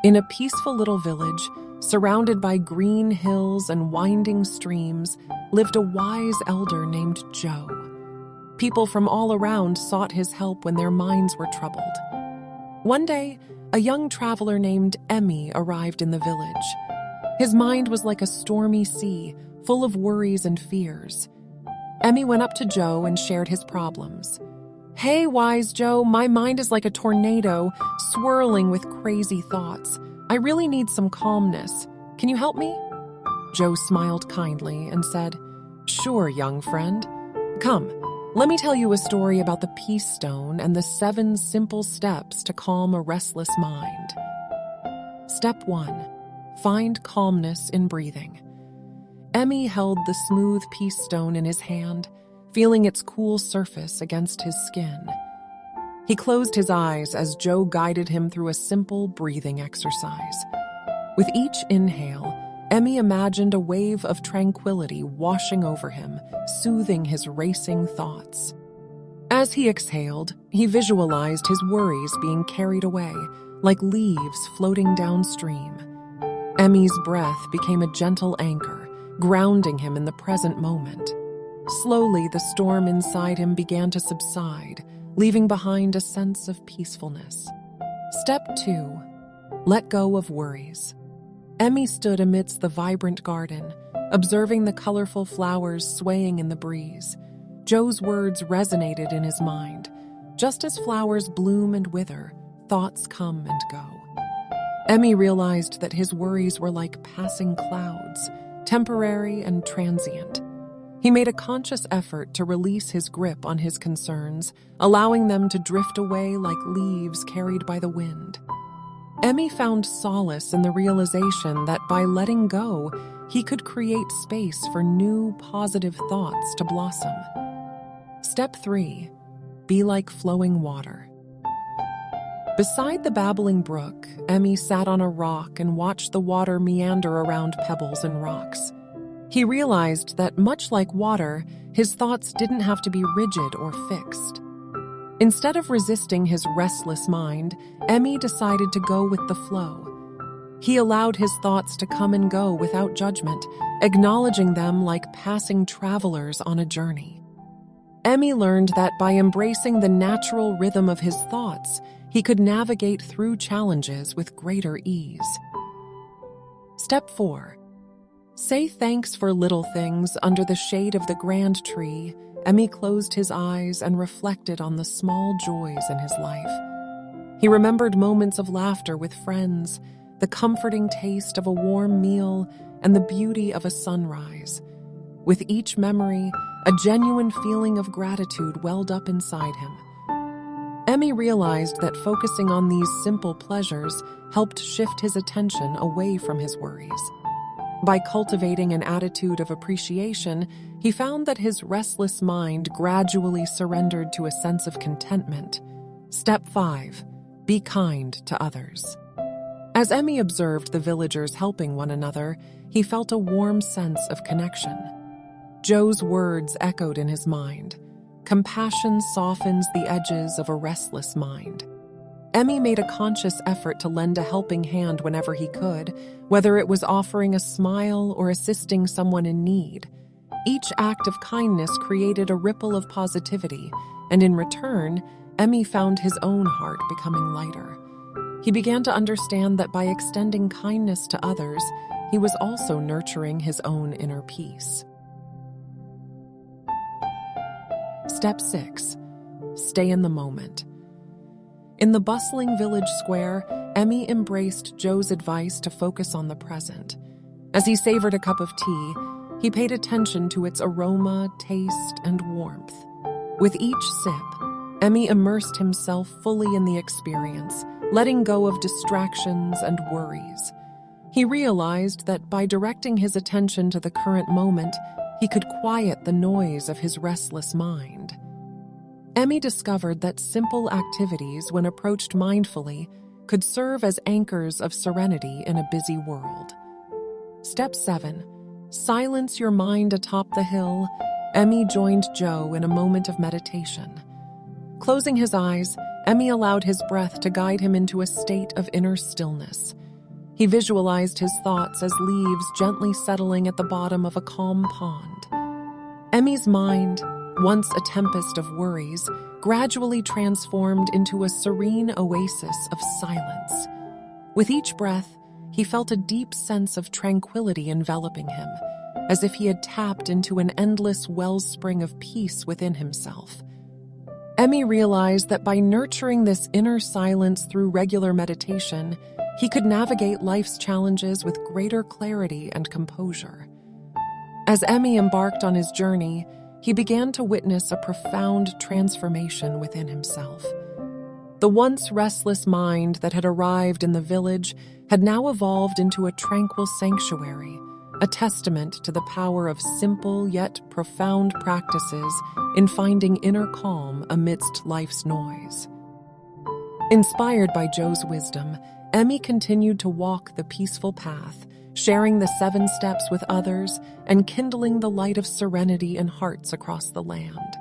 In a peaceful little village, surrounded by green hills and winding streams, lived a wise elder named Joe. People from all around sought his help when their minds were troubled. One day, a young traveler named Emmy arrived in the village. His mind was like a stormy sea, full of worries and fears. Emmy went up to Joe and shared his problems. "Hey, wise Joe, my mind is like a tornado, swirling with crazy thoughts. I really need some calmness. Can you help me?" Joe smiled kindly and said, "Sure, young friend. Come, let me tell you a story about the peace stone and the 7 simple steps to calm a restless mind." Step 1. Find calmness in breathing. Emmy held the smooth peace stone in his hand, feeling its cool surface against his skin. He closed his eyes as Joe guided him through a simple breathing exercise. With each inhale, Emmy imagined a wave of tranquility washing over him, soothing his racing thoughts. As he exhaled, he visualized his worries being carried away, like leaves floating downstream. Emmy's breath became a gentle anchor, grounding him in the present moment. Slowly, the storm inside him began to subside, leaving behind a sense of peacefulness. Step 2. Let go of worries. Emmy stood amidst the vibrant garden, observing the colorful flowers swaying in the breeze. Joe's words resonated in his mind. Just as flowers bloom and wither, thoughts come and go. Emmy realized that his worries were like passing clouds, temporary and transient. He made a conscious effort to release his grip on his concerns, allowing them to drift away like leaves carried by the wind. Emmy found solace in the realization that by letting go, he could create space for new, positive thoughts to blossom. Step 3. Be like flowing water. Beside the babbling brook, Emmy sat on a rock and watched the water meander around pebbles and rocks. He realized that, much like water, his thoughts didn't have to be rigid or fixed. Instead of resisting his restless mind, Emmy decided to go with the flow. He allowed his thoughts to come and go without judgment, acknowledging them like passing travelers on a journey. Emmy learned that by embracing the natural rhythm of his thoughts, he could navigate through challenges with greater ease. Step 4. Say thanks for little things under the shade of the grand tree. Emmy closed his eyes and reflected on the small joys in his life. He remembered moments of laughter with friends, the comforting taste of a warm meal, and the beauty of a sunrise. With each memory, a genuine feeling of gratitude welled up inside him. Emmy realized that focusing on these simple pleasures helped shift his attention away from his worries. By cultivating an attitude of appreciation, he found that his restless mind gradually surrendered to a sense of contentment. Step 5. Be kind to others. As Emmy observed the villagers helping one another, he felt a warm sense of connection. Joe's words echoed in his mind. Compassion softens the edges of a restless mind. Emmy made a conscious effort to lend a helping hand whenever he could, whether it was offering a smile or assisting someone in need. Each act of kindness created a ripple of positivity, and in return, Emmy found his own heart becoming lighter. He began to understand that by extending kindness to others, he was also nurturing his own inner peace. Step 6. Stay in the moment. In the bustling village square, Emmy embraced Joe's advice to focus on the present. As he savored a cup of tea, he paid attention to its aroma, taste, and warmth. With each sip, Emmy immersed himself fully in the experience, letting go of distractions and worries. He realized that by directing his attention to the current moment, he could quiet the noise of his restless mind. Emmy discovered that simple activities, when approached mindfully, could serve as anchors of serenity in a busy world. Step 7. Silence your mind atop the hill. Emmy joined Joe in a moment of meditation. Closing his eyes, Emmy allowed his breath to guide him into a state of inner stillness. He visualized his thoughts as leaves gently settling at the bottom of a calm pond. Emmy's mind, once a tempest of worries, gradually transformed into a serene oasis of silence. With each breath, he felt a deep sense of tranquility enveloping him, as if he had tapped into an endless wellspring of peace within himself. Emmy realized that by nurturing this inner silence through regular meditation, he could navigate life's challenges with greater clarity and composure. As Emmy embarked on his journey, he began to witness a profound transformation within himself. The once restless mind that had arrived in the village had now evolved into a tranquil sanctuary, a testament to the power of simple yet profound practices in finding inner calm amidst life's noise. Inspired by Joe's wisdom, Emmy continued to walk the peaceful path, sharing the 7 steps with others and kindling the light of serenity in hearts across the land.